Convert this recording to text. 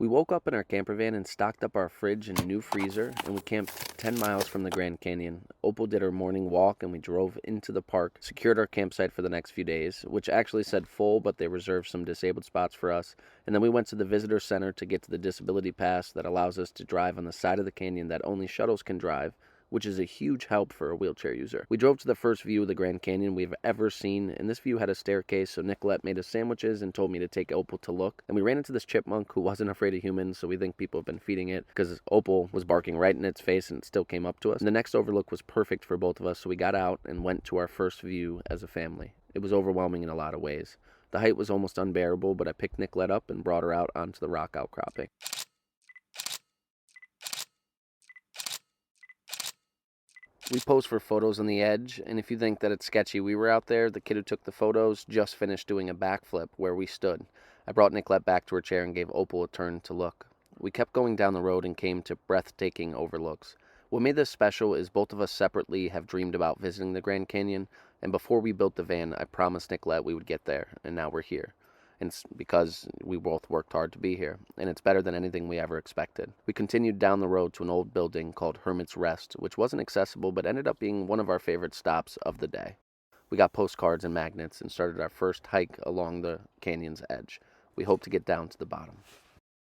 We woke up in our camper van and stocked up our fridge and new freezer, and we camped 10 miles from the Grand Canyon. Opal did her morning walk, and we drove into the park, secured our campsite for the next few days, which actually said full, but they reserved some disabled spots for us. And then we went to the visitor center to get to the disability pass that allows us to drive on the side of the canyon that only shuttles can drive, which is a huge help for a wheelchair user. We drove to the first view of the Grand Canyon we've ever seen, and this view had a staircase, so Nicolette made us sandwiches and told me to take Opal to look. And we ran into this chipmunk who wasn't afraid of humans, so we think people have been feeding it, because Opal was barking right in its face and it still came up to us. And the next overlook was perfect for both of us, so we got out and went to our first view as a family. It was overwhelming in a lot of ways. The height was almost unbearable, but I picked Nicolette up and brought her out onto the rock outcropping. We posed for photos on the edge, and if you think that it's sketchy, we were out there. The kid who took the photos just finished doing a backflip where we stood. I brought Nicolette back to her chair and gave Opal a turn to look. We kept going down the road and came to breathtaking overlooks. What made this special is both of us separately have dreamed about visiting the Grand Canyon, and before we built the van, I promised Nicolette we would get there, and now we're here. And it's because we both worked hard to be here, and it's better than anything we ever expected. We continued down the road to an old building called Hermit's Rest, which wasn't accessible but ended up being one of our favorite stops of the day. We got postcards and magnets and started our first hike along the canyon's edge. We hope to get down to the bottom.